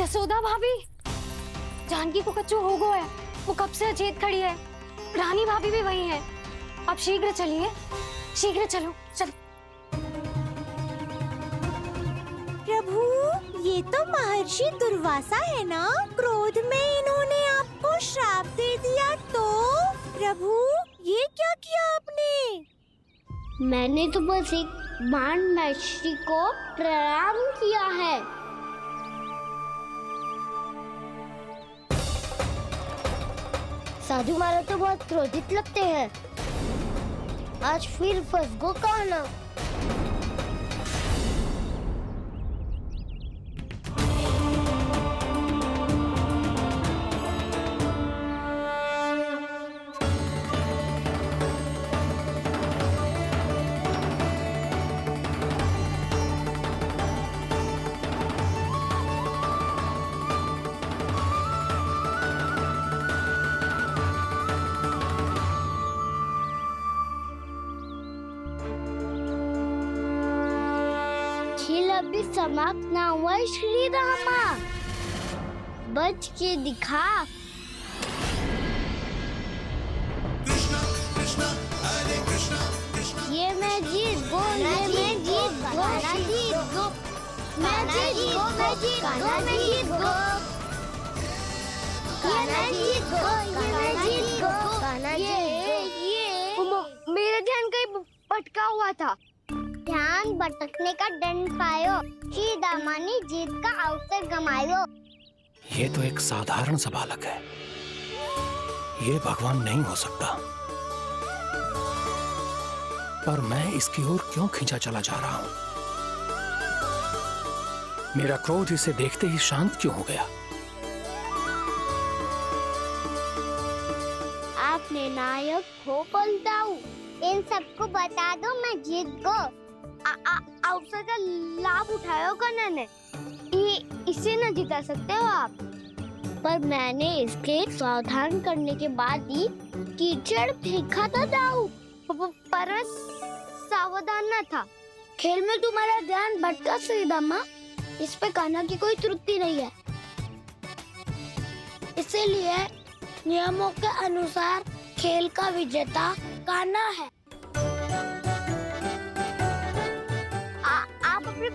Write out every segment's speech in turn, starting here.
जसोदा भाभी, जानकी को कच्चू हो गया है। वो कब से अचेत खड़ी है। रानी भाभी भी वही है। आप शीघ्र चलिए, शीघ्र चलो चल। प्रभु, ये तो महर्षि दुर्वासा है ना? क्रोध में इन्होंने आपको श्राप दे दिया तो? प्रभु, ये क्या किया आपने? मैंने तो बस एक बाण महर्षि को प्रणाम किया है। साधु महाराज तो बहुत क्रोधित लगते हैं। आज फिर फंस गो कहना। खेल अभी समाप्त ना हुआ श्री रामा। बच के दिखा। कृष्णा कृष्णा हरे कृष्णा कृष्णा। ये मैं जीत गो, ये मैं जीत गो, जीत गो, मैं जीत गो, मैं जीत गो, मैं जीत गो, ये मैं जीत गो, ये मैं जीत गो, ये मेरा ध्यान कहीं भटका हुआ था। ध्यान भटकने का दंड पायो, श्री दामानी जीत का अवसर गमायो। ये तो एक साधारण सा बालक है, ये भगवान नहीं हो सकता। पर मैं इसकी ओर क्यों खींचा चला जा रहा हूं? मेरा क्रोध इसे देखते ही शांत क्यों हो गया? आपने नायक हो पलटाऊ। इन सबको बता दो मैं जीत गो। अवसर का लाभ उठायो कन्ना ने। इसे न जिता सकते हो आप। पर मैंने इसके सावधान करने के बाद ही कीचड़ फेंका था दाऊ। पर सावधान न था। खेल में तुम्हारा ध्यान भटका श्रीदामा। इस पे कान्हा की कोई त्रुटि नहीं है। इसीलिए नियमों के अनुसार खेल का विजेता कान्हा है। आप अपने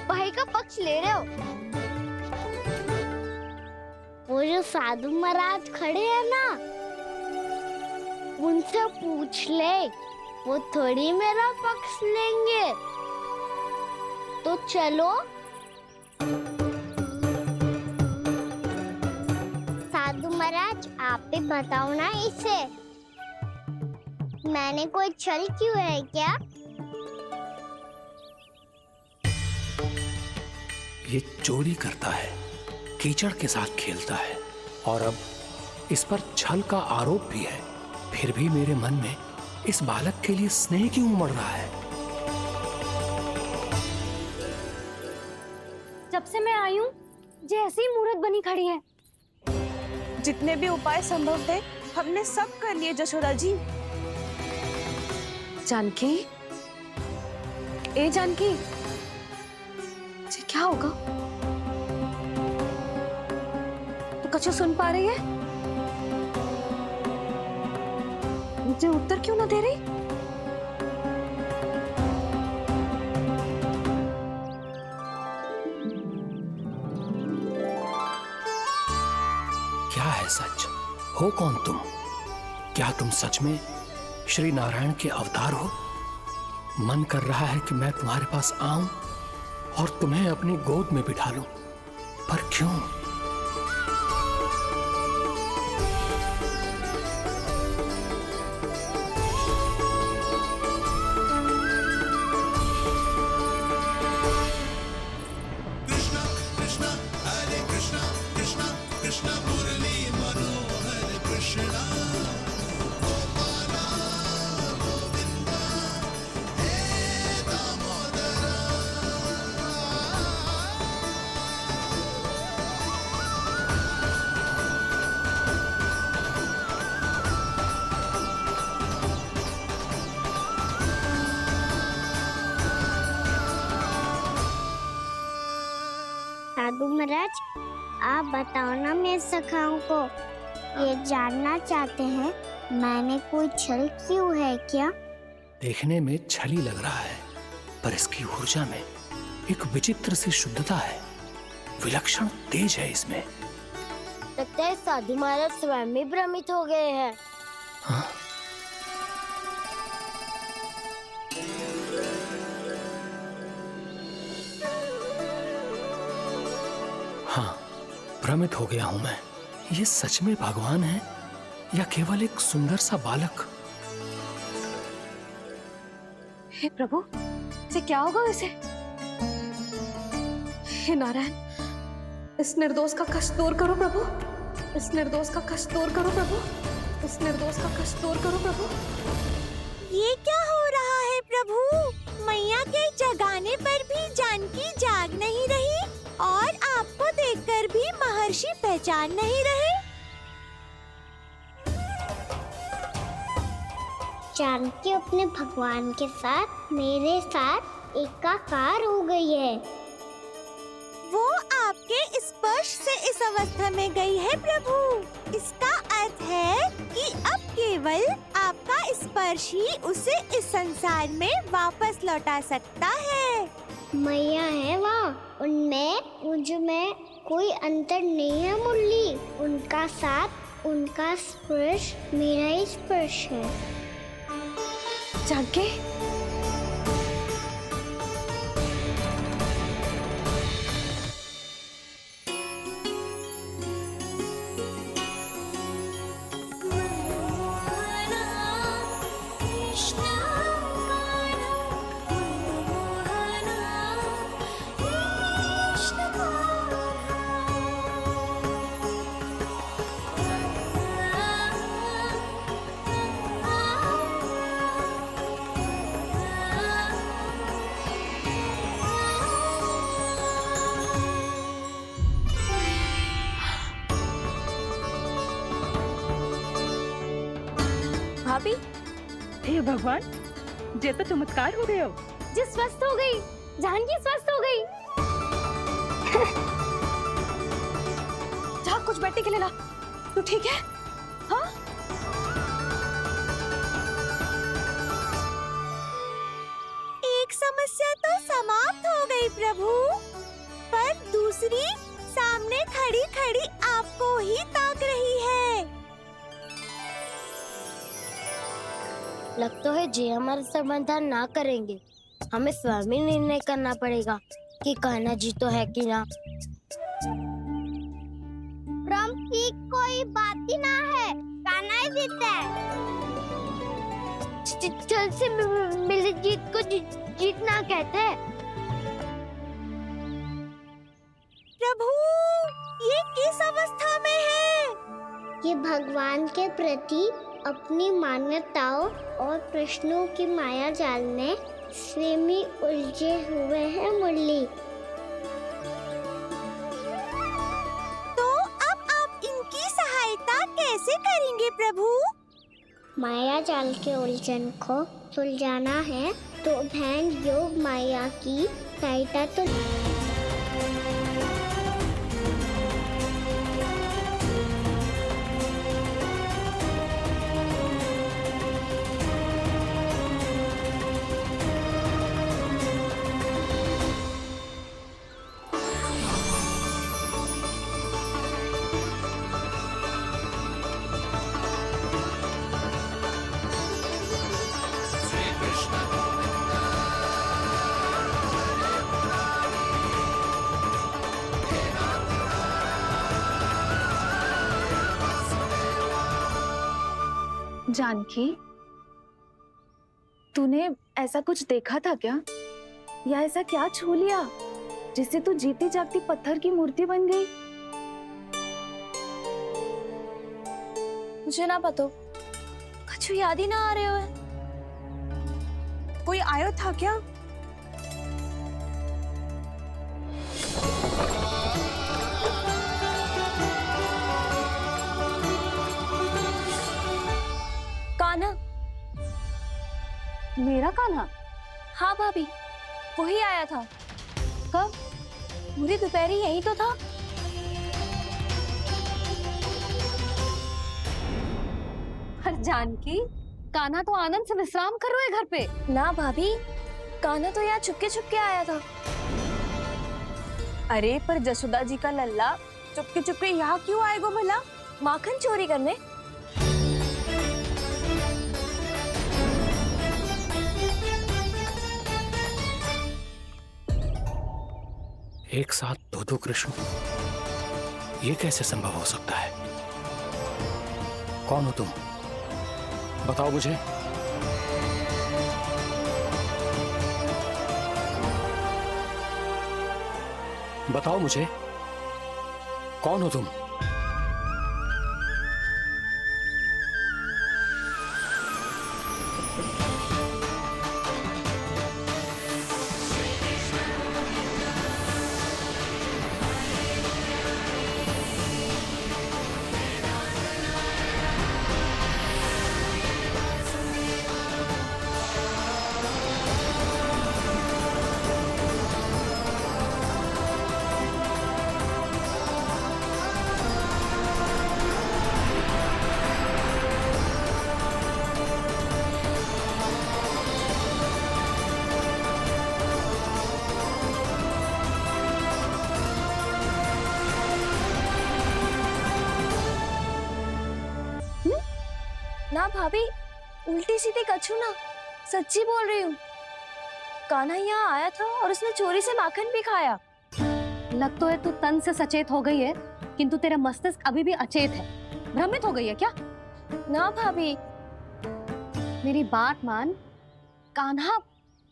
भाई का पक्ष ले रहे हो। वो जो साधु महाराज खड़े हैं ना, उनसे पूछ ले, वो थोड़ी मेरा पक्ष लेंगे। तो चलो। साधु महाराज, आप भी बताओ ना इसे, मैंने कोई छल क्यों है क्या? ये चोरी करता है, कीचड़ के साथ खेलता है और अब इस पर छल का आरोप भी है। फिर भी मेरे मन में इस बालक के लिए स्नेह क्यों उमड़ रहा है? जब से मैं आई हूँ जैसी मूर्त बनी खड़ी है। जितने भी उपाय संभव थे हमने सब कर लिए जशोदा जी। जानकी, ए जानकी, ये क्या होगा? तो कच्चू सुन पा रही है? मुझे उत्तर क्यों ना दे रही? क्या है सच? हो कौन तुम? क्या तुम सच में श्री नारायण के अवतार हो? मन कर रहा है कि मैं तुम्हारे पास आऊं और तुम्हें अपनी गोद में बिठा लूं, पर क्यों? कृष्णा कृष्णा हरे कृष्णा कृष्णा कृष्णा मुरली मनोहर कृष्णा। साधु महाराज, आप बताओ ना मेरे सखाओं को, ये जानना चाहते हैं मैंने कोई छल क्यों है क्या? देखने में छली लग रहा है, पर इसकी ऊर्जा में एक विचित्र सी शुद्धता है, विलक्षण तेज है इसमें। लगता है साधु महाराज स्वयं ही भ्रमित हो गए हैं। हाँ? हाँ, भ्रमित हो गया हूं मैं। ये सच में भगवान है या केवल एक सुंदर सा बालक? हे प्रभु, इसे क्या होगा इसे? हे नारायण, इस निर्दोष का कष्ट दूर करो प्रभु, इस निर्दोष का कष्ट दूर करो प्रभु, इस निर्दोष का कष्ट दूर करो प्रभु। ये क्या हो रहा है प्रभु? मैया के जगाने पर भी जानकी जाग नहीं रही और आपको देखकर भी महर्षि पहचान नहीं रहे। जानकी अपने भगवान के साथ मेरे साथ एकाकार हो गई है। वो आपके स्पर्श से इस अवस्था में गई है प्रभु। इसका अर्थ है कि अब केवल आपका स्पर्श ही उसे इस संसार में वापस लौटा सकता है। मैया है वहाँ, उनमें मुझ में कोई अंतर नहीं है मुरली। उनका साथ, उनका स्पर्श मेरा ही स्पर्श है। जानकी, भाभी, हे भगवान, ये तो चमत्कार हो गए हो। जी स्वस्थ हो गई, जानकी स्वस्थ हो गई। जा कुछ बैठने के लिए ला। तू ठीक है? हाँ? एक समस्या तो समाप्त हो गई प्रभु, पर दूसरी सामने खड़ी खड़ी आपको ही ताक रही है। लगता है जी हमारा समाधान ना करेंगे, हमें स्वयं ही निर्णय करना पड़ेगा कि कान्हा जी तो है कि ना। ब्रह्म की कोई बात ही ना है, कान्हा ही जीता है। छल से मिली जीत को जीतना कहते हैं। प्रभु, ये किस अवस्था में है? ये भगवान के प्रति अपनी मान्यताओं और प्रश्नों की माया जाल में स्वयं ही उलझे हुए हैं मुरली। तो अब आप इनकी सहायता कैसे करेंगे प्रभु? माया जाल के उलझन को सुलझाना है तो बहन योग माया की सहायता तो जानकी, तूने ऐसा कुछ देखा था क्या? या ऐसा क्या छू लिया जिससे तू जीती जागती पत्थर की मूर्ति बन गई? मुझे ना पता, कुछ याद ही ना आ रहे हो। कोई आया था क्या? कान्हा, मेरा कान्हा? हाँ भाभी, वही आया था। कब? पूरी दोपहर यही तो था। पर जानकी, कान्हा तो आनंद से विश्राम कर रहे घर पे। ना भाभी, कान्हा तो यहाँ चुपके चुपके आया था। अरे पर जसोदा जी का लल्ला चुपके चुपके यहाँ क्यों आएगा भला? माखन चोरी करने? एक साथ दो कृष्ण, ये कैसे संभव हो सकता है? कौन हो तुम? बताओ मुझे। बताओ मुझे, कौन हो तुम? ना भाभी, उल्टी सीधी कछू ना, सच्ची बोल रही हूँ। कान्हा यहाँ आया था और उसने चोरी से माखन भी खाया। लग तो है तू तन से सचेत हो गई है, किंतु तेरा मस्तिष्क अभी भी अचेत है। भ्रमित हो गई है क्या? ना भाभी, मेरी बात मान, कान्हा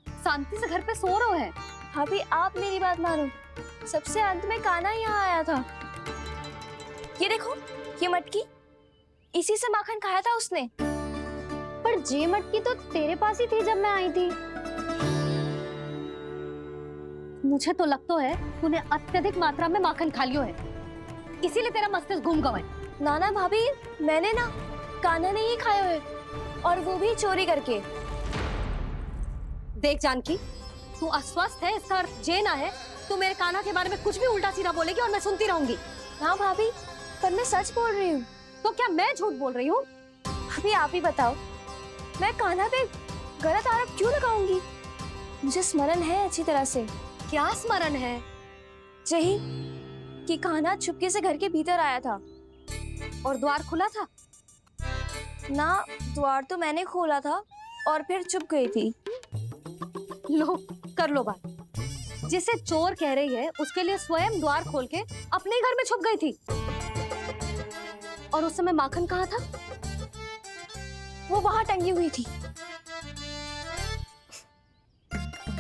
शांति से घर पे सो रहा है। भाभी आप मेरी बात मानो, सबसे अंत में कान्हा यहाँ आया था। ये देखो, ये मटकी, इसी से माखन खाया था उसने। पर जे मटकी तो तेरे पास ही थी जब मैं आई थी। मुझे तो लगता है तूने अत्यधिक मात्रा में माखन खा लियो है, इसीलिए तेरा मस्तिष्क घूम गया है। नाना भाभी, मैंने ना, कान्हा ने ही खाया है, और वो भी चोरी करके। देख जानकी, तू अस्वस्थ है, इसका अर्थ जे ना है तू मेरे कान्हा के बारे में कुछ भी उल्टा सीधा बोलेगी और मैं सुनती रहूंगी। हाँ भाभी, पर मैं सच बोल रही हूँ। तो क्या मैं झूठ बोल रही हूँ? भाभी आप ही बताओ, मैं कान्हा पे गलत आरोप क्यों लगाऊंगी? मुझे स्मरण है अच्छी तरह से। क्या स्मरण है? यही कि कान्हा चुपके से घर के भीतर आया था। और द्वार खुला था? ना, द्वार तो मैंने खोला था और फिर चुप गई थी। लो, कर लो बात। जिसे चोर कह रही है उसके लिए स्वयं द्वार खोल के अपने घर में छुप गई थी। और उस समय माखन कहाँ था? वो वहां टंगी हुई थी।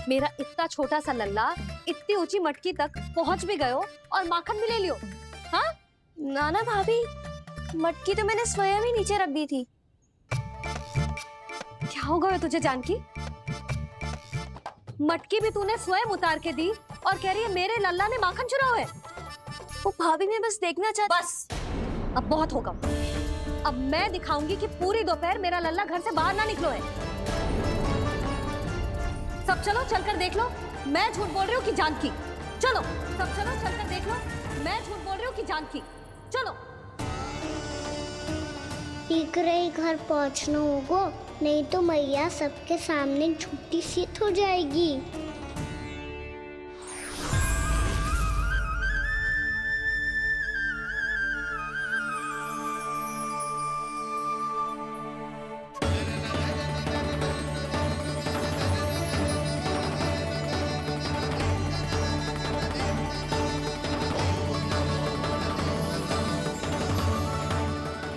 मेरा इतना छोटा सा लल्ला इतनी ऊंची मटकी तक पहुंच भी गयो और माखन भी ले लियो। हाँ? नाना भाभी, मटकी तो मैंने स्वयं ही नीचे रख दी थी। क्या हो गया तुझे जानकी? मटकी भी तूने स्वयं उतार के दी और कह रही है मेरे लल्ला ने माखन चुराया है। वो भाभी मैं बस देखना चाहती। बस, अब बहुत होगा। अब मैं दिखाऊंगी कि पूरी दोपहर मेरा लल्ला घर से बाहर ना निकलो है। सब चलो, चलकर देख लो मैं झूठ बोल रही हूँ कि जानकी। चलो सब चलो, चलकर देख लो मैं झूठ बोल रही हूँ कि जानकी। चलो। शीघ्र ही घर पहुंचना होगा, नहीं तो मैया सबके सामने झूठी सिद्ध हो जाएगी।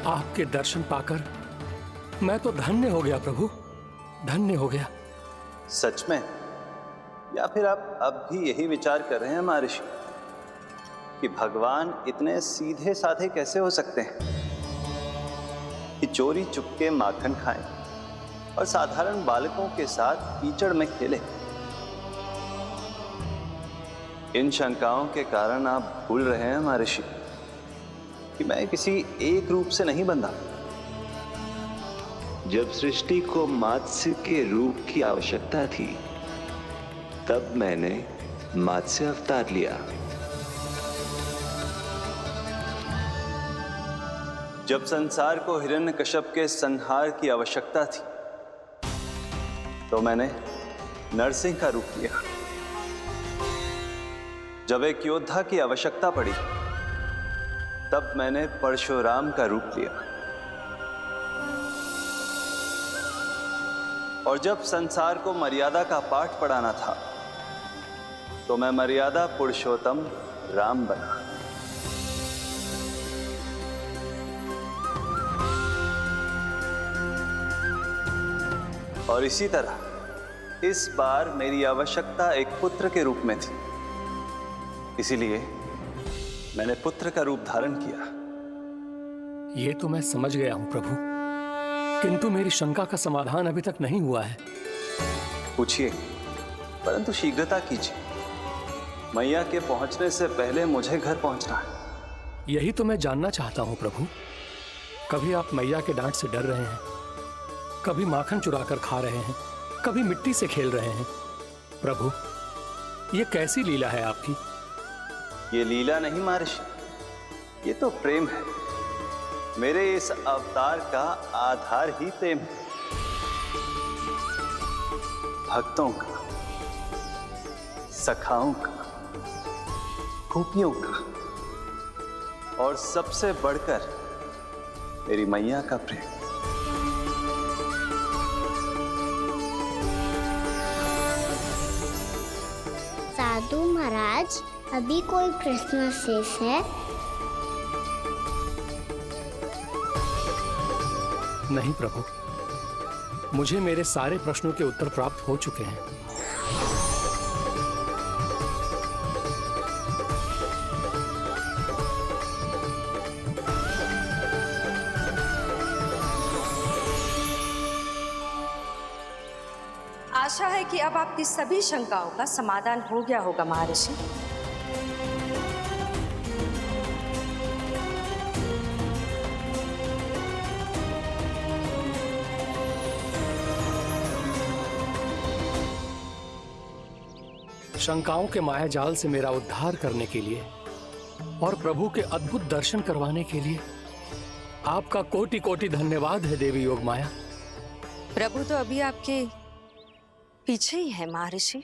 आपके दर्शन पाकर मैं तो धन्य हो गया प्रभु, धन्य हो गया। सच में? या फिर आप अब भी यही विचार कर रहे हैं महर्षि कि भगवान इतने सीधे साधे कैसे हो सकते हैं कि चोरी चुपके माखन खाएं और साधारण बालकों के साथ कीचड़ में खेले? इन शंकाओं के कारण आप भूल रहे हैं महर्षि कि मैं किसी एक रूप से नहीं बंधा। जब सृष्टि को मत्स्य के रूप की आवश्यकता थी, तब मैंने मत्स्य अवतार लिया। जब संसार को हिरण्यकश्यप के संहार की आवश्यकता थी तो मैंने नरसिंह का रूप लिया। जब एक योद्धा की आवश्यकता पड़ी तब मैंने परशुराम का रूप लिया। और जब संसार को मर्यादा का पाठ पढ़ाना था तो मैं मर्यादा पुरुषोत्तम राम बना। और इसी तरह इस बार मेरी आवश्यकता एक पुत्र के रूप में थी, इसीलिए मैंने पुत्र का रूप धारण किया। ये तो मैं समझ गया हूं प्रभु, किंतु मेरी शंका का समाधान अभी तक नहीं हुआ है। पूछिए, परंतु शीघ्रता कीजिए। मैया के पहुंचने से पहले मुझे घर पहुंचना है। यही तो मैं जानना चाहता हूं प्रभु। कभी आप मैया के डांट से डर रहे हैं, कभी माखन चुराकर खा रहे हैं, कभी मिट्टी से खेल रहे हैं। प्रभु, ये कैसी लीला है आपकी? ये लीला नहीं महर्षि, ये तो प्रेम है। मेरे इस अवतार का आधार ही प्रेम है। भक्तों का, सखाओं का, गोपियों का और सबसे बढ़कर मेरी मैया का प्रेम। साधु महाराज, अभी कोई प्रश्न शेष है? नहीं प्रभु, मुझे मेरे सारे प्रश्नों के उत्तर प्राप्त हो चुके हैं। आशा है कि अब आपकी सभी शंकाओं का समाधान हो गया होगा महर्षि। शंकाओं के मायाजाल से मेरा उद्धार करने के लिए और प्रभु के अद्भुत दर्शन करवाने के लिए आपका कोटि कोटि धन्यवाद है देवी योगमाया। प्रभु तो अभी आपके पीछे ही है महर्षि।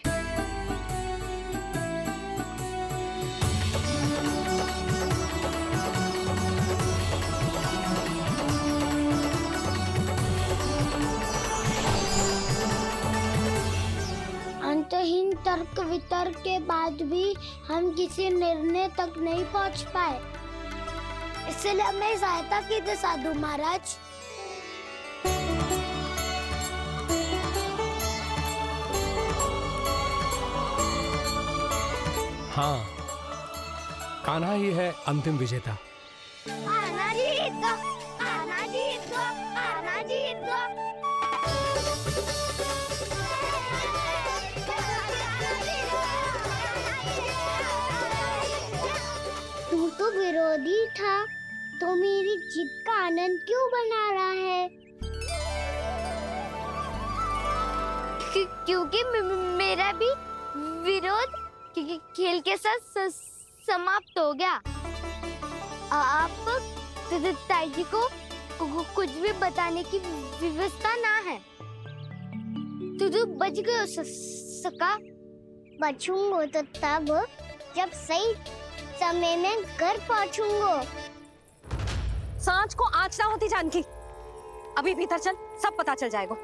अंतहीन तर्क वितर्क के बाद भी हम किसी निर्णय तक नहीं पहुंच पाए, इसलिए हमें सहायता कीजिए साधु महाराज। हाँ, कान्हा ही है अंतिम विजेता। आना जीत गो, आना जीत गो, आना जीत गो। तू तो विरोधी था, तो मेरी जीत का आनंद क्यों बना रहा है? क्योंकि मेरा भी विरोध खेल के साथ समाप्त हो गया। आप ताई जी को कुछ भी बताने की व्यवस्था ना है। तू बच गए सका। बचूंगा तो तब जब सही समय में घर पहुंचूंगा। सांच को आँच ना होती जानकी। अभी भीतर चल, सब पता चल जाएगा।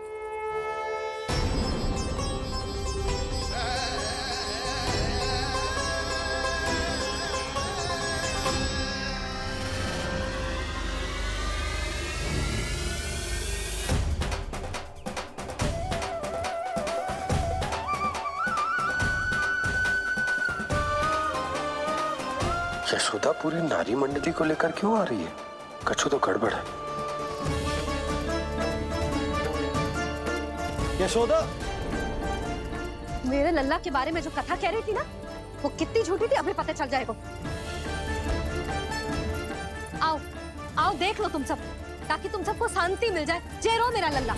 यशोदा पूरी नारी मंडली को लेकर क्यों आ रही है? कछु तो गड़बड़ है। यशोदा, मेरे लल्ला के बारे में जो कथा कह रही थी ना, वो कितनी झूठी थी अभी पता चल जाएगा। आओ आओ देख लो तुम सब, ताकि तुम सबको शांति मिल जाए। जय रो मेरा लल्ला।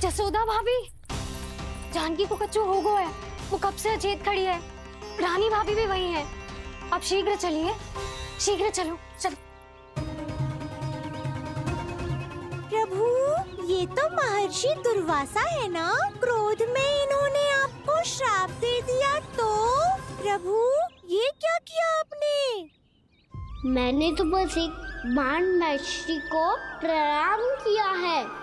जसोदा भाभी, जानकी को कच्चू हो गया है। वो कब से अचेत खड़ी है। रानी भाभी भी वही है। आप शीघ्र चलिए, शीघ्र चलो। चल। प्रभु, ये तो महर्षि दुर्वासा है ना? क्रोध में इन्होंने आपको श्राप दे दिया तो? प्रभु, ये क्या किया आपने? मैंने तो बस एक बाण महर्षि को प्रणाम किया है।